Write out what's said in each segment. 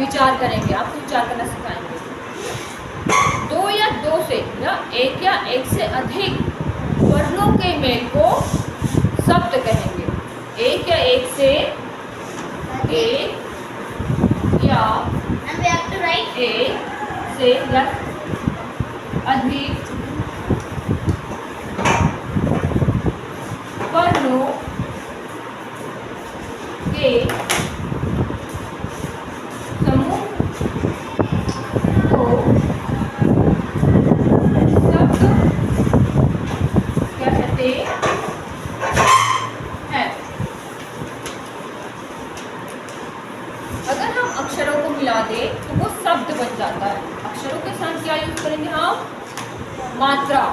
विचार करेंगे, आपको विचार करना सिखाएंगे। दो या दो से या एक से अधिक वर्णों के मेल को शब्द कहेंगे। एक या एक से या अधिक वर्णों के समूह को शब्द कहते हैं। अगर हम अक्षरों को मिला दें तो वो शब्द बन जाता है। अक्षरों के साथ क्या यूज करेंगे हम? मात्रा।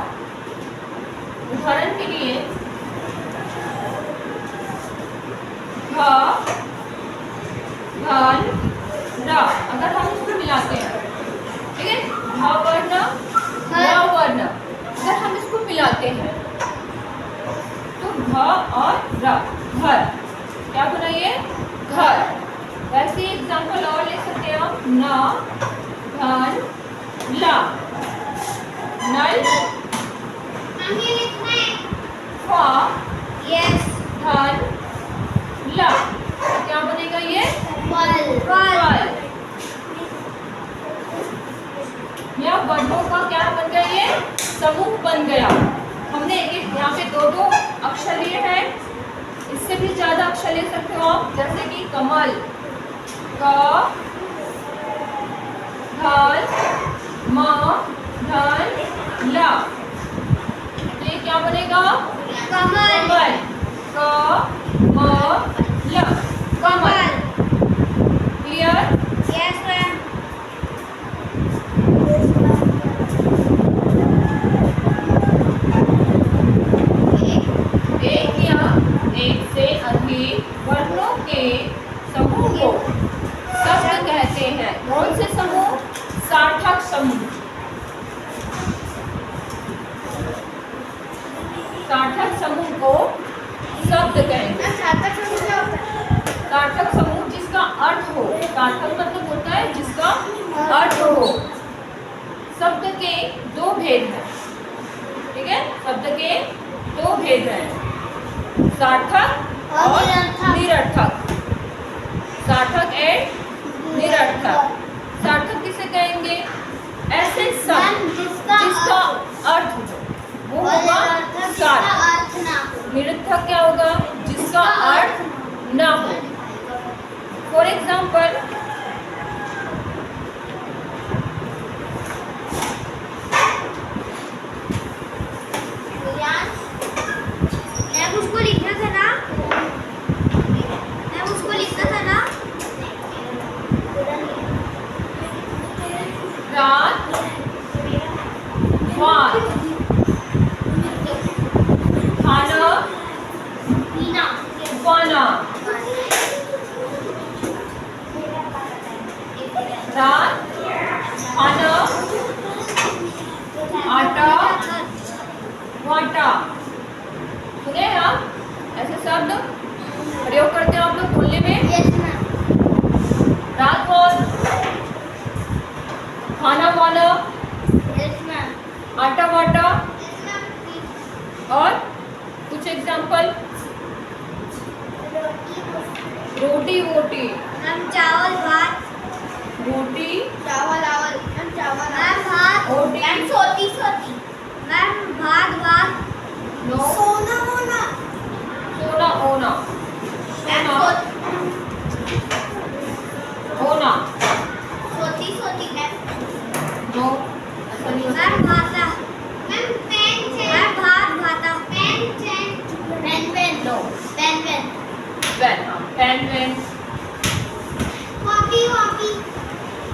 उदाहरण के लिए घ, घन, र, अगर हम इसको मिलाते हैं, ठीक है, घ वर्ण, र वर्ण, अगर हम इसको मिलाते हैं तो घ और र, घर, क्या बना ये? घर। वैसे एग्जाम्पल और ले सकते हैं हम, न, घन, ला, नल, फा, धन, ला, क्या बनेगा ये? फल। या वर्णों का क्या बन गया? ये समूह बन गया। हमने एक यहाँ पे दो दो अक्षर लिए हैं, इससे भी ज्यादा अक्षर ले सकते हो आप, जैसे कि कमल, क, धल, म, धन, ला, तो ये क्या बनेगा? कमल। क, म, ल, कमल। क्लियर? Yes ma'am. एक या एक से अधिक वर्णों के समूह को शब्द कहते हैं। कौन से समूह? सार्थक समूह। सार्थक समूह को शब्द कहेंगे। सार्थक समूह क्या होता है? सार्थक समूह जिसका अर्थ हो। सार्थक मतलब होता है जिसका अर्थ हो। शब्द के दो भेद हैं, ठीक है, शब्द के दो भेद हैं, सार्थक और निरर्थक। सार्थक एंड निरर्थक। सार्थक किसे कहेंगे? ऐसे शब्द जिसका अर्थ हो, वो होगा सार्थक। निरर्थक क्या होगा? जिसका अर्थ ना हो। फॉर एग्जाम्पल, उसको लिखना था ना, रात, वार, खाना, पाना। रात, खाना, आटा, वाटा। सुने आप? ऐसे शब्द प्रयोग करते हैं आप लोग बोलने में। रात कौन? खाना वाला, आटा वाटा। और कुछ एग्जाम्पल? रोटी वोटी। चावल भात। रोटी चावल आवल। मैम भात। रोटी। मैम सोती। मैम भात भात। नो। सोना होना। सोना होना। सोना होना। सोती मैम। नो, ऐसा नहीं होता। मैम भाता। Ma'am pen chain. मैम भात भाता। Pen chain. Pen no. Pen pen, हाँ, पेन पेन। कॉपी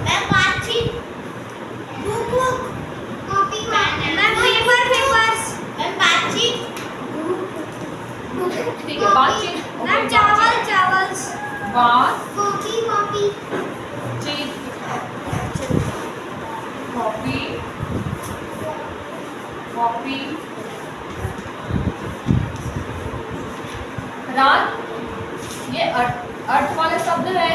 मैम बातचीत। Book copy ma'am papers. Ma'am बातचीत। ठीक है, बातचीत। मैम चावल बात, कॉपी चीत, कॉपी, रात, ये अर्थ वाले शब्द है।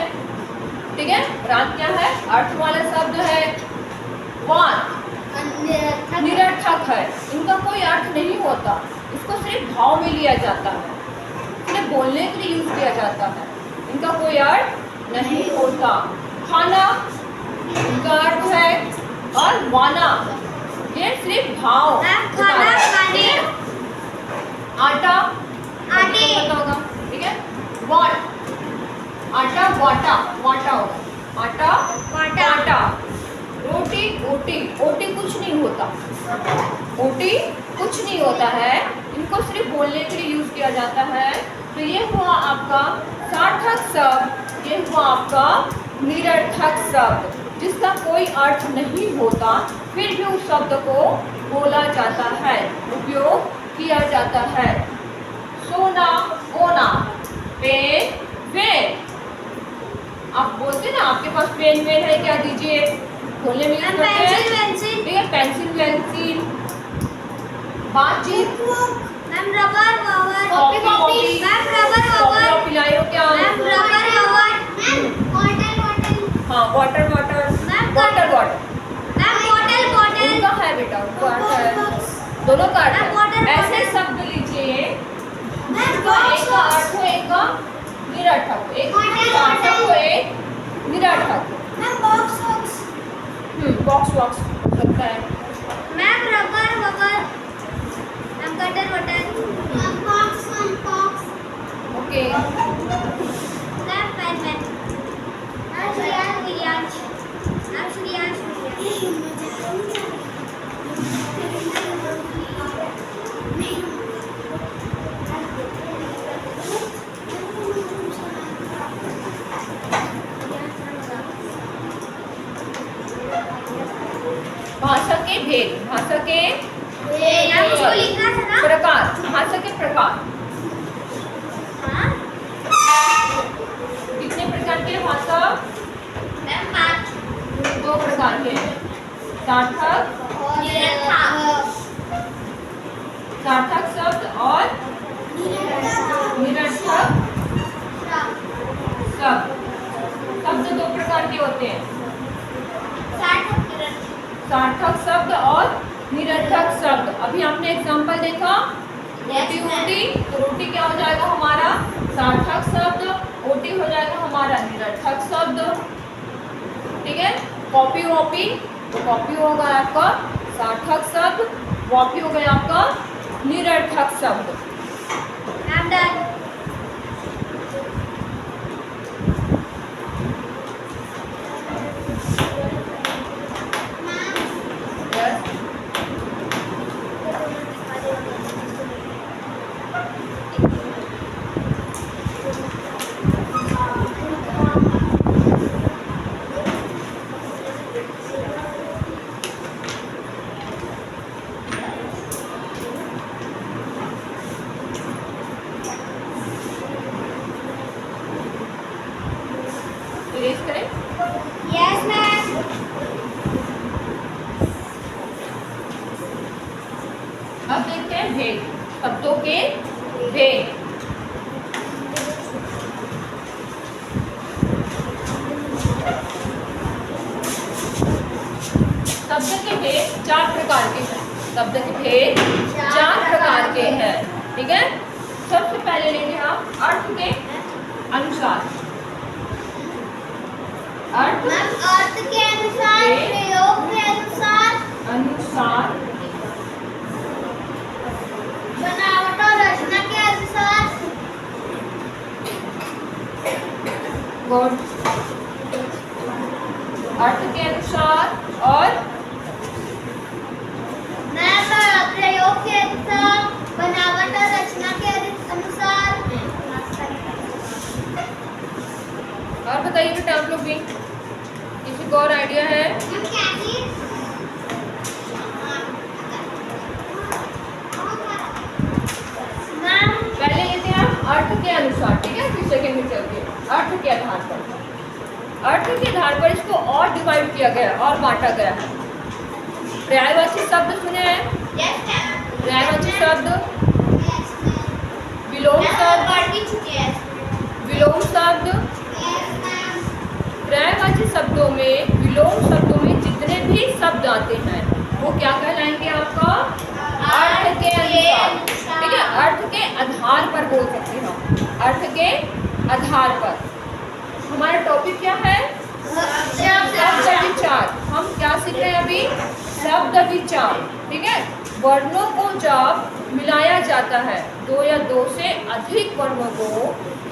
ठीक है, प्रांत क्या है? अर्थ वाला शब्द है। वान निरर्थक है, इनका कोई अर्थ नहीं होता, इसको सिर्फ भाव में लिया जाता है, सिर्फ बोलने के लिए यूज किया जाता है, इनका कोई अर्थ नहीं होता। खाना इनका अर्थ है, और वाना ये सिर्फ भाव। खाना खाने, आटा आटे, पता होगा, ठीक है। वाट आटा वाटा, वाटा होगा आटा वाटा। वाटा। रोटी ओटी, ओटी कुछ नहीं होता, ओटी कुछ नहीं होता है, इनको सिर्फ बोलने के लिए यूज किया जाता है। तो ये हुआ आपका सार्थक शब्द, ये हुआ आपका निरर्थक शब्द जिसका कोई अर्थ नहीं होता, फिर भी उस शब्द को बोला जाता है, उपयोग किया जाता है। सोना ओना, पेन वेन। आप बोलते ना आपके पास पेन वेन है क्या, दीजिए, बोलने में यूज करते हैं, ठीक है। पेंसिल पेंसिल, बातचीत, ma'am rubber cover, copy copy, ma'am rubber cover, पिलायो क्या, ma'am rubber cover, bottle bottle, हाँ water water, ma'am water water, ma'am bottle bottle, उनका है बेटा, उनको अर्थ है, दोनों का अर्थ मैम water है। ऐसे bottle। शब्द लीजिए मैम जिसका एक का अर्थ हो, एक का निरर्थक हो, एक Water सार्थक हो, bottle। एक निरर्थक हो। मैम बॉक्स बॉक्स, बॉक्स वॉक्स हो सकता है। Ma'am rubber rubber, ma'am cutter वटर, ma'am box box, okay, ma'am pen pen, ma'am Shreyansh विरियांश, मैम श्रेयांश भाषा के भेद, भाषा के मैम उसको लिखना था ना। प्रकार, भाषा के प्रकार, हाँ कितने प्रकार के भाषा? मैम 5 दो प्रकार के हैं, सार्थक सार्थक शब्द और निरर्थक शब्द। शब्द दो प्रकार के होते हैं, सार्थक शब्द और निरर्थक शब्द। अभी आपने एग्जांपल देखा, रोटी ओटी, तो रोटी क्या हो जाएगा हमारा सार्थक शब्द, ओटी हो जाएगा हमारा निरर्थक शब्द, ठीक है। कॉपी वॉपी, तो कॉपी होगा आपका सार्थक शब्द, वॉपी हो गया आपका निरर्थक शब्द। Ma'am done. Yes. Erase करें। Yes ma'am. अब देखते हैं भेद, शब्दों के भेद। शब्द के भेद 4 प्रकार के हैं, शब्द के भेद 4 प्रकार के हैं, ठीक है। सबसे पहले लेंगे हम अर्थ के अनुसार। अर्थ मैम अर्थ के अनुसार, प्रयोग के अनुसार, अनुसार, बनावट और रचना के अनुसार, गुड, अर्थ के अनुसार और मैम प्रयोग के अनुसार, बनावट और रचना के अनुसार। और बताइए बेटा आप लोग भी, किसी को और आइडिया है? मैम क्या चीज? मैम पहले लेते हैं हम अर्थ के अनुसार, ठीक है, फिर सेकेंड में चलते हैं अर्थ के आधार पर। अर्थ के आधार पर इसको और डिवाइड किया गया और बांटा गया है। पर्यायवाची शब्द सुने हैं? Yes ma'am. पर्यायवाची शब्द, यस मैम। विलोम शब्द, पढ़ भी चुके हैं। विलोम शब्द, यस मैम। पर्यायवाची शब्दों में, विलोम शब्दों में जितने भी शब्द आते हैं वो क्या कहलाएंगे आपका? अर्थ के अनुसार। ठीक है, अर्थ के आधार पर बोल सकते हैं हम, अर्थ के आधार पर। हमारा टॉपिक क्या है? शब्द विचार। हम क्या सीख रहे हैं अभी? शब्द विचार। ठीक है, वर्णों को जब मिलाया जाता है, दो या दो से अधिक वर्णों को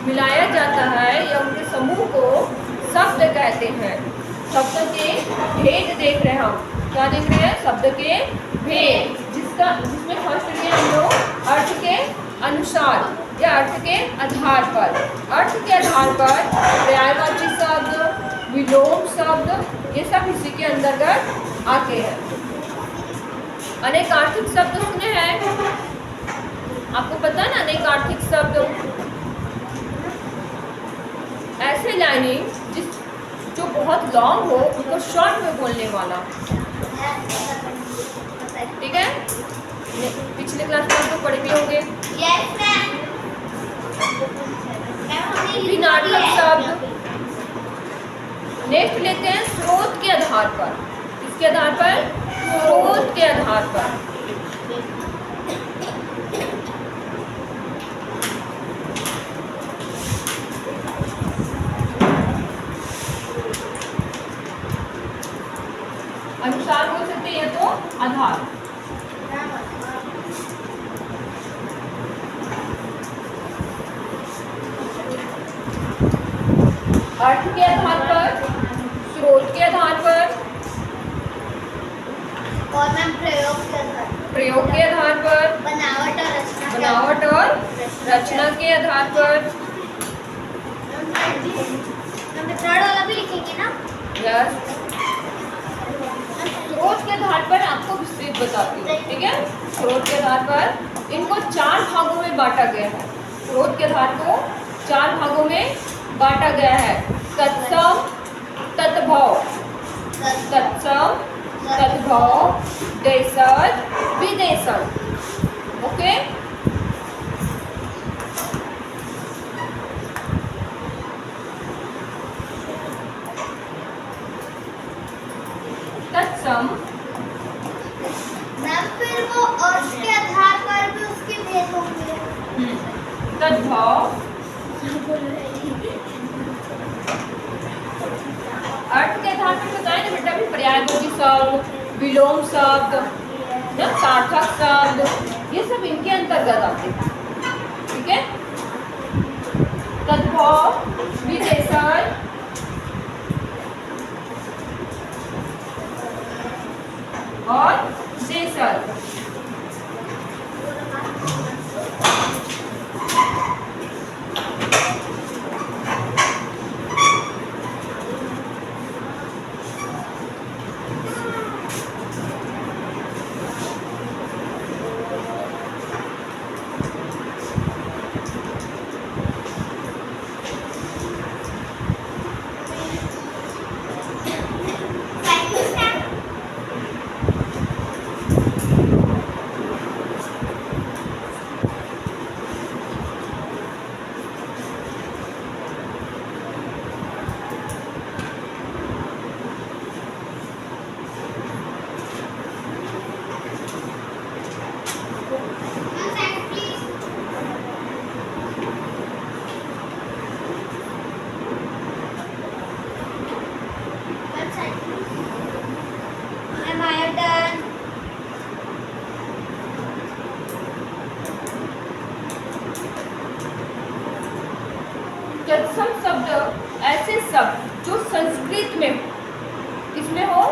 मिलाया जाता है या उनके समूह को शब्द कहते हैं। शब्द के भेद देख रहे हैं हम, क्या देख रहे हैं? शब्द के भेद, जिसमें फर्स्ट लिए हम लोग अर्थ के अनुसार या अर्थ के आधार पर। अर्थ के आधार पर पर्यायवाची शब्द, विलोम शब्द, ये सब इसी के अंतर्गत आते हैं। अनेकार्थिक शब्द सुने हैं? आपको पता है ना अनेकार्थिक शब्द? ऐसे लाइनिंग जो बहुत लॉन्ग हो उनको शॉर्ट में बोलने वाला। ठीक है, पिछले क्लास में आपको पढ़े भी होंगे। भिन्नार्थक शब्द। नेक्स्ट लेते हैं स्रोत के आधार पर। किसके आधार पर? स्रोत के आधार पर। अनुसार बोल सकते हैं तो आधार। अर्थ के आधार पर, स्रोत के आधार पर और मैम प्रयोग के आधार पर, बनावट और रचना के आधार पर। हम थर्ड वाला भी लिखेंगे ना? यस, स्रोत के आधार पर आपको विस्तृत बताती हूँ। ठीक है, स्रोत के आधार पर इनको 4 भागों में बांटा गया है। स्रोत के आधार को 4 भागों में बांटा गया है। तत्सम, तद्भव, तत्सम, तद्भव, देशज, विदेशज। ओके, तत्सम मैम फिर वो अर्थ के आधार पर भी उसके भेद होंगे। तद्भव अर्थ के आधार पर बताए ना बेटा, भी पर्यायवाची शब्द, विलोम शब्द, सार्थक शब्द, ये सब इनके अंतर्गत आते हैं। ठीक है, तद्भव, विदेशज और देशज। तत्सम शब्द ऐसे शब्द जो संस्कृत में हो, किसमें हो?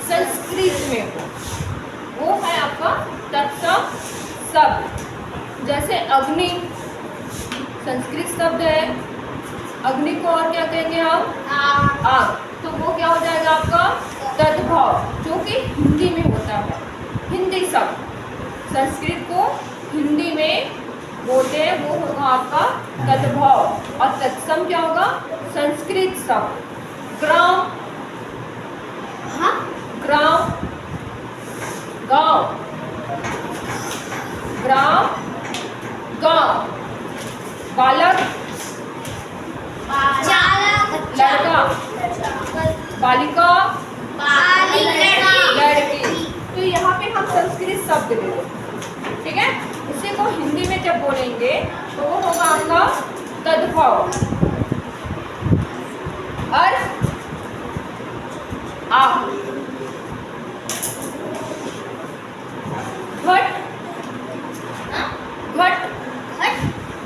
संस्कृत में हो, वो है आपका तत्सम शब्द। जैसे अग्नि संस्कृत शब्द है, अग्नि को और क्या कहेंगे हम? आग। तो वो क्या हो जाएगा आपका? तद्भव, जो कि हिंदी में होता है। हिंदी शब्द संस्कृत को हिंदी में बोलते हैं, वो होगा आपका तद्भव। और तत्सम क्या होगा? संस्कृत शब्द। ग्राम, ग्राम, गांव, ग्राम, गांव। बालक, चालक, लड़का, बालिका लड़की। लड़की। तो यहाँ पे हम संस्कृत शब्द ले लें, ठीक है। इसी को हिंदी में जब बोलेंगे तो वो होगा आपका तद्भव। अर्थ आग, घट घट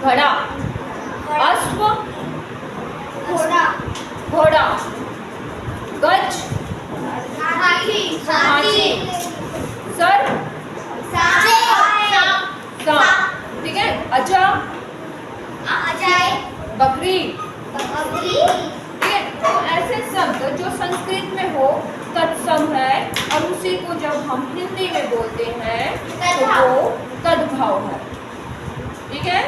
घड़ा, अश्व घोड़ा, गज हाथी, सर सांप, ठीक है। बकरी, ठीक है। तो ऐसे शब्द जो संस्कृत में हो तत्सम है, और उसी को जब हम हिंदी में बोलते हैं तो वो तद्भव है, ठीक है।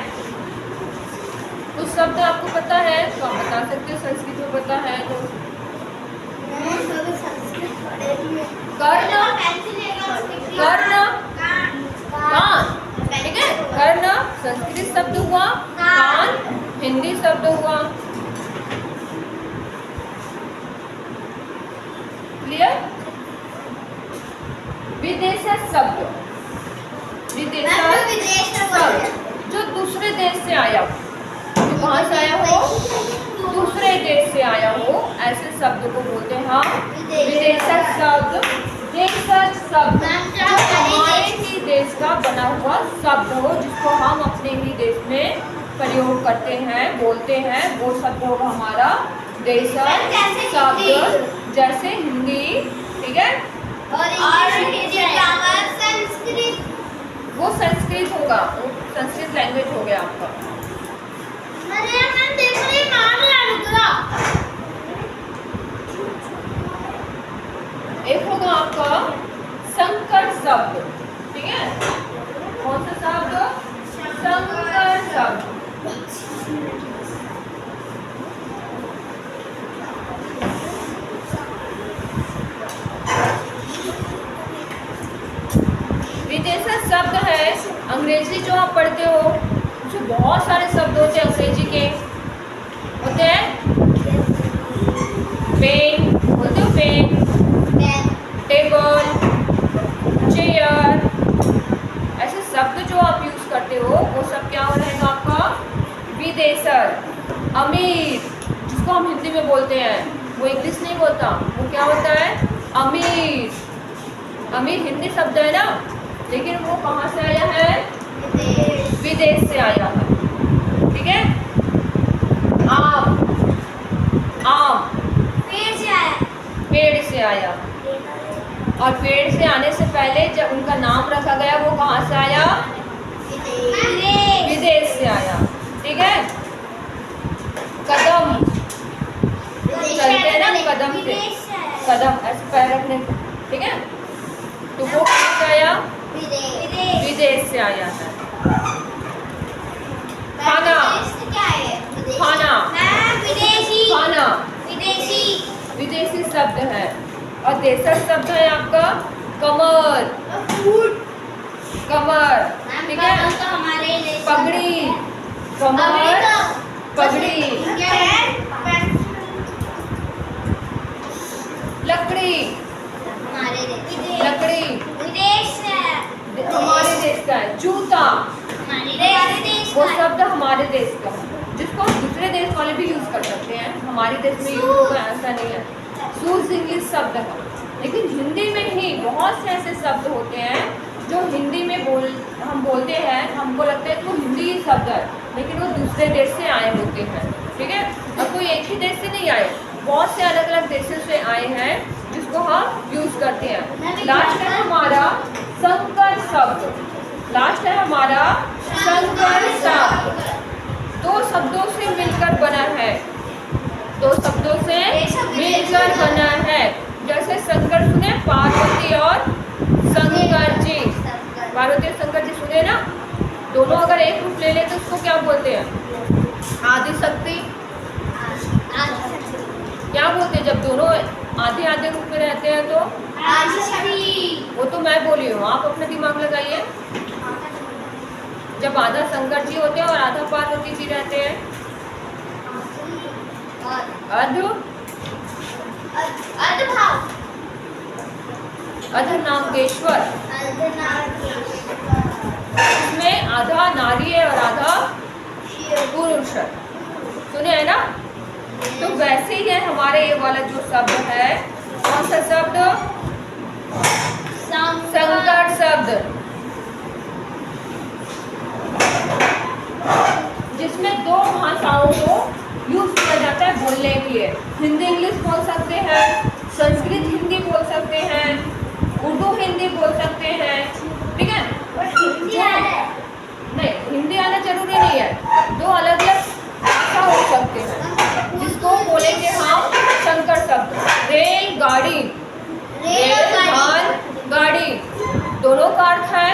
कुछ शब्द आपको पता है तो आप बता सकते हो, संस्कृत में पता है तो। कर्ण, कर्ण कान, ठीक है। कर्ण संस्कृत शब्द हुआ, कान हिंदी शब्द हुआ। क्लियर। विदेश शब्द, विदेश शब्द जो दूसरे देश से आया हो, जो कहाँ से आया हो, दूसरे देश से आया हो, ऐसे शब्द को बोलते हैं हम विदेशक शब्द। देशज शब्द जो हमारे ही देश का बना हुआ शब्द हो, जिसको हम अपने ही देश में प्रयोग करते हैं, बोलते हैं, वो शब्द होगा हमारा देशज शब्द। जैसे हिंदी, ठीक है। वो संस्कृत होगा, वो संस्कृत लैंग्वेज हो गया आपका। एक होगा आपका संकर शब्द, ठीक है। कौन सा शब्द? संकर शब्द। विदेशी शब्द है, अंग्रेजी जो आप पढ़ते हो उसमें बहुत सारे शब्द होते हैं अंग्रेजी के, होते हैं। पेन बोलते हो, पेन, टेबल, चेयर, ऐसे शब्द जो आप यूज करते हो वो सब क्या हो रहेगा आपका विदेशर। अमीर जिसको हम हिंदी में बोलते हैं, वो इंग्लिश नहीं बोलता, वो क्या होता है अमीर। अमीर हिंदी शब्द है ना, लेकिन वो कहाँ से आया है, विदेश से आया है, ठीक है। आम, आम पेड़ से आया, और पेड़ से आने से पहले जब उनका नाम रखा गया वो कहाँ से आया, विदेश से आया, ठीक है। कदम चलते हैं ना, कदम से, कदम ऐसे पैर रखने, ठीक है। तो वो कहाँ से आया, विदेश से आया है। खाना, खाना, खाना विदेशी शब्द है। और देशज शब्द है आपका कमर, कमर, ठीक है। पगड़ी, कमर, पगड़ी, लकड़ी, लकड़ी हमारे देश का है। जूता वो शब्द हमारे देश का है, जिसको दूसरे देश वाले भी यूज कर सकते हैं, हमारे देश में यूज होगा ऐसा नहीं है। शूज इंग्लिश शब्द है, लेकिन हिंदी में ही बहुत से ऐसे शब्द होते हैं जो हिंदी में हम बोलते हैं, हमको लगता है कि वो हिंदी ही शब्द है, लेकिन वो दूसरे देश से आए होते हैं, ठीक है। और कोई एक ही देश से नहीं आए, बहुत से अलग अलग देशों से आए हैं जिसको हम यूज करते हैं। लास्ट है हमारा संकर शब्द, लास्ट है हमारा संकर शब्द। दो शब्दों से मिलकर बना है, दो शब्दों से मिलकर बना है। जैसे शंकर सुने, पार्वती और शंकर जी, पार्वती और शंकर जी सुने ना, दोनों अगर एक रूप ले ले तो उसको क्या बोलते हैं, आदि शक्ति। क्या बोलते हैं जब दोनों आधे आधे रूप में रहते हैं तो वो तो मैं बोली हूँ, आप अपना दिमाग लगाइए। जब आधा शंकर जी होते हैं और आधा पार्वती जी रहते हैं, अर्ध अर्धभाव अर्धनागेश्वर, इसमें आधा नारी है और आधा पुरुष है, सुने है ना। तो वैसे ही है हमारे ये वाला जो शब्द है, कौन सा शब्द, संकर शब्द, जिसमें दो भाषाओं को यूज किया जाता है बोलने के लिए। हिंदी इंग्लिश बोल सकते हैं, संस्कृत हिंदी बोल सकते हैं, उर्दू हिंदी बोल सकते हैं, ठीक है। नहीं, हिंदी आना जरूरी नहीं है, दो अलग अलग भाषा हो सकते हैं जिसको बोलेंगे हम संकर शब्द। रेल गाड़ी, रेल गाड़ी दोनों का अर्थ है,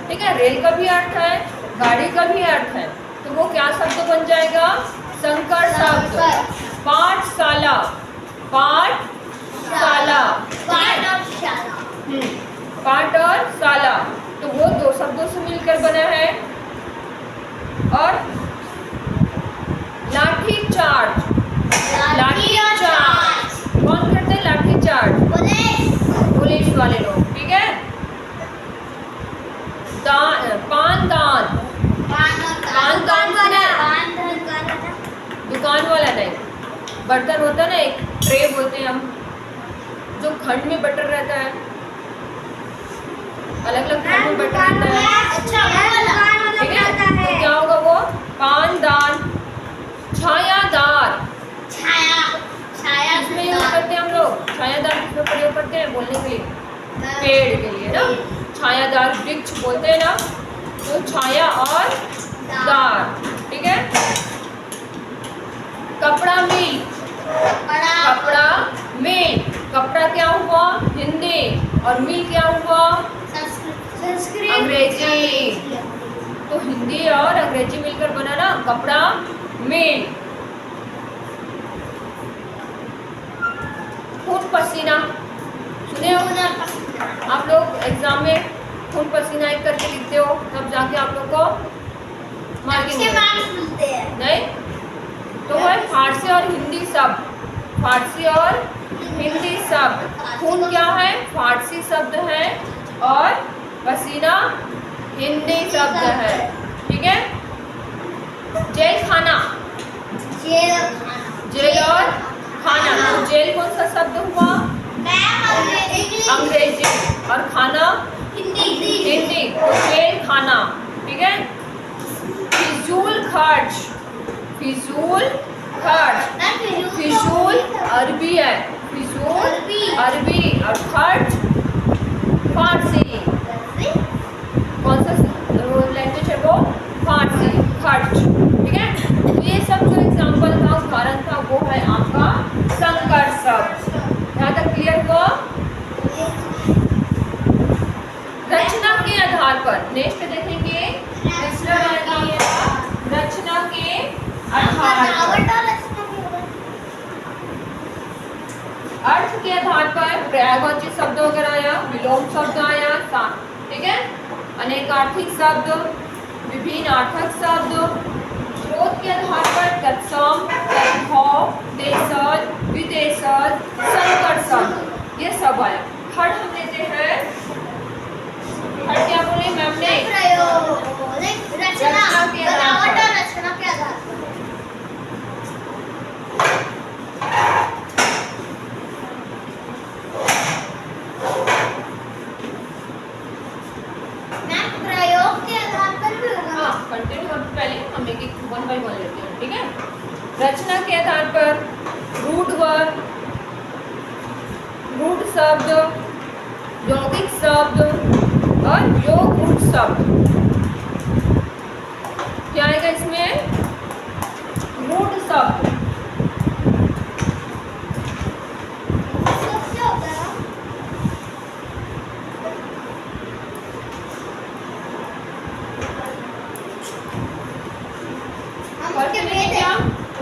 ठीक है। रेल का भी अर्थ है, गाड़ी का भी अर्थ है, तो वो क्या शब्द बन जाएगा, संकर शब्द। पाठशाला, पाठशाला, पाठ और शाला, तो वो दो शब्दों से मिलकर बना है। और लाठी चार्ज, लाठी चार्ज कौन करते हैं, लाठी चार्ज पुलिस वाले लोग, ठीक है। पान दान, पान दान दुकान वाला नहीं, बर्तन होता है ना, एक ट्रे बोलते हैं हम, जो खंड में बटर रहता है, अलग अलग खंड में बटर रहता है, ठीक है। तो क्या होगा वो, पान दान। छायादार, इसमें यूज करते हैं हम लोग, छायादार किसमें प्रयोग करते हैं, बोलने के लिए, पेड़ के लिए ना, छायादार वृक्ष बोलते हैं ना, तो छाया और दार, ठीक है। कपड़ा मिल, कपड़ा मिल, कपड़ा क्या हुआ, हिंदी, और मिल क्या हुआ, अंग्रेजी। तो हिंदी और अंग्रेजी मिलकर बना ना कपड़ा मिल। खून पसीना, सुने हो आप लोग, एग्जाम में खून पसीना एक करके लिखते हो, तब जाके आप लोग को मार्किंग मिलते हैं, नहीं तो है फारसी और हिंदी शब्द, फारसी और हिंदी शब्द। खून क्या है, फारसी शब्द है, और पसीना हिंदी शब्द है, ठीक है। जेल खाना, जेल और खाना, तो जेल कौन सा शब्द हुआ, अंग्रेजी, और खाना हिंदी, तो जेल खाना, ठीक है। फिजूल खर्च, फिजूल खर्च, फिजूल अरबी है, फिजूल अरबी, और खर्च फारसी, कौन सा लैंग्वेज है वो, फारसी, खर्च, ठीक है। तो ये सब जो एग्जाम्पल था, उदाहरण था, वो है आपका संकर शब्द। यहाँ तक क्लियर हुआ। रचना के आधार पर नेक्स्ट देखेंगे, रचना के आधार पर, अर्थ के आधार पर पर्यायवाची शब्द वगैरह आया, विलोम शब्द आया, ठीक है, अनेकार्थिक शब्द, विभिन्न अर्थक शब्द, स्रोत के आधार पर तत्सम, तद्भव, देशज, विदेशज, संकर शब्द, ये सब आया। थर्ड हम लेते हैं, थर्ड क्या बोले मैम ने, रचना के आधार पर। कंटिन्यू अब पहले हम एक एक 1 by 1 लेते हैं, ठीक है। रचना के आधार पर रूट वर्ड, रूट शब्द, यौगिक शब्द और योग रूट शब्द, क्या आएगा इसमें, रूट शब्द।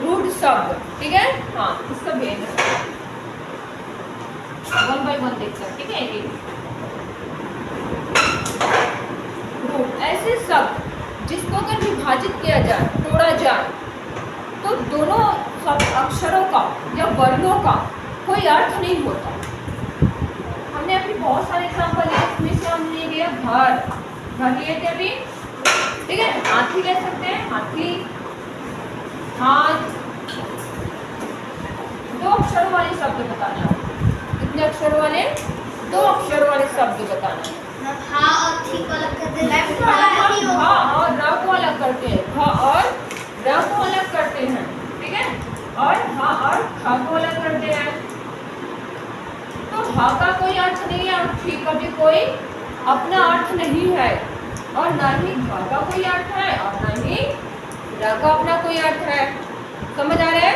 रूट शब्द, ठीक है, हाँ इसका भेद है, 1 by 1 देखते हैं, ठीक है। रूट ऐसे शब्द जिसको अगर विभाजित किया जाए, तोड़ा जाए, तो दोनों शब्द अक्षरों का या वर्णों का कोई अर्थ नहीं होता। हमने अभी बहुत सारे एग्जाम्पल लिए, इसमें से हम ले लिया घर लिए थे अभी, ठीक है। हाथी ले सकते हैं, हाथी, हाथ। 2 अक्षरों वाले शब्द बताना। कितने अक्षर वाले? 2 अक्षर वाले शब्द बताना। हाँ और थी को अलग करते हैं, हाँ और र को अलग करते हैं, ख और र को अलग करते हैं, ठीक है। और हाँ और ख को अलग करते हैं। तो हा का कोई अर्थ नहीं है और थी का भी कोई अपना अर्थ नहीं है, और ना ही घ का कोई अर्थ है और ना ही र का अपना कोई अर्थ है। समझ आ रहा है?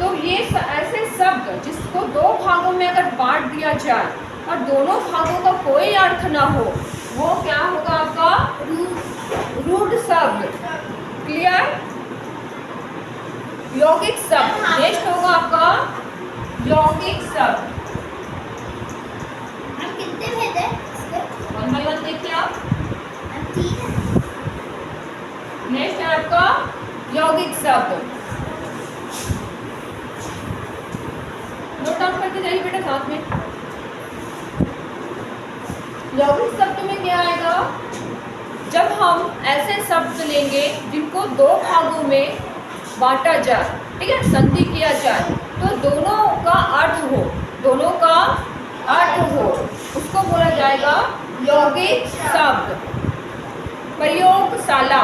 तो ये ऐसे शब्द जिसको 2 भागों में अगर बांट दिया जाए और दोनों भागों का कोई अर्थ ना हो, वो क्या होगा आपका? रूढ़ शब्द। क्लियर? यौगिक शब्द नेक्स्ट होगा आपका यौगिक शब्द। हम कितने भेद है? 1 by 1 देखिए आप। हम 3 है। नेक्स्ट है आपका यौगिक शब्द। नोट डाउन करके जाइए बेटा साथ में। यौगिक शब्द में क्या आएगा? जब हम ऐसे शब्द लेंगे जिनको 2 भागों में बांटा जाए, ठीक है, संधि किया जाए, तो दोनों का अर्थ हो, दोनों का अर्थ हो, उसको बोला जाएगा यौगिक शब्द। प्रयोगशाला,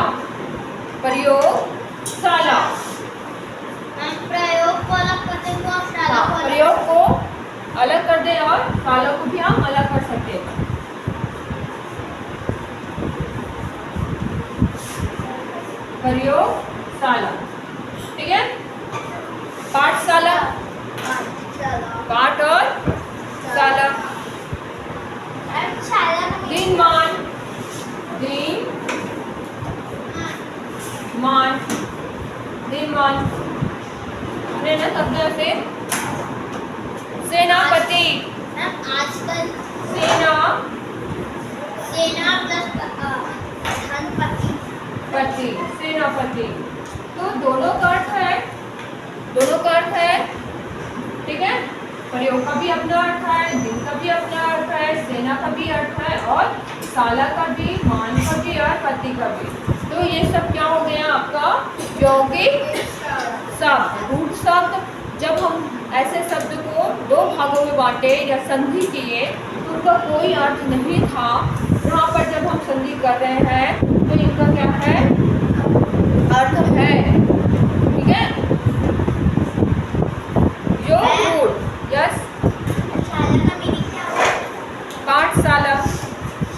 प्रयोगशाला। हम प्रयोग को अलग करते हैं और शाला को अलग। प्रयोग को अलग कर दें और शाला को भी हम अलग कर सकते हैं। प्रयोगशाला, ठीक है। पाठशाला, पाठ और शाला। शाला दिनमान, मान, दिनमान। हमने ना शब्द से सेनापति, आजकल सेना सेना प्लस धनपति, पति, सेनापति। तो दोनों का अर्थ है, दोनों का अर्थ है, ठीक है। प्रयोग का भी अपना अर्थ है, दिन का भी अपना अर्थ है, सेना का भी अर्थ है और शाला का भी, मान का भी और पति का भी। तो ये सब क्या हो गया आपका यौगिक शब्द, रूढ़ शब्द। जब हम ऐसे शब्द को 2 भागों में बांटे या संधि किए तो उनका कोई अर्थ नहीं था। यहाँ पर जब हम संधि कर रहे हैं तो इनका क्या है? अर्थ है, ठीक है। योग, यस। शाला का मीनिंग क्या होता है? पाठशाला,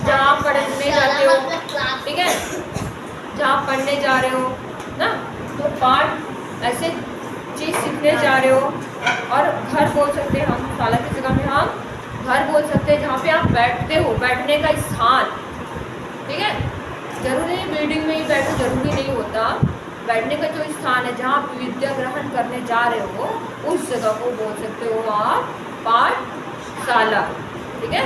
जहाँ पढ़ने जाते हो, मतलब क्लास। ठीक है, जहाँ पढ़ने जा रहे हो ना, तो पाठ ऐसे चीज़ सीखने जा रहे हो। और घर बोल सकते हैं हम, शाला की जगह में हम घर बोल सकते हैं जहाँ पे आप बैठते हो, बैठने का स्थान, ठीक है। जरूरी नहीं बिल्डिंग में ही बैठो, जरूरी नहीं होता। बैठने का जो स्थान है जहाँ आप विद्या ग्रहण करने जा रहे हो, उस जगह को बोल सकते हो आप पाठशाला, ठीक है।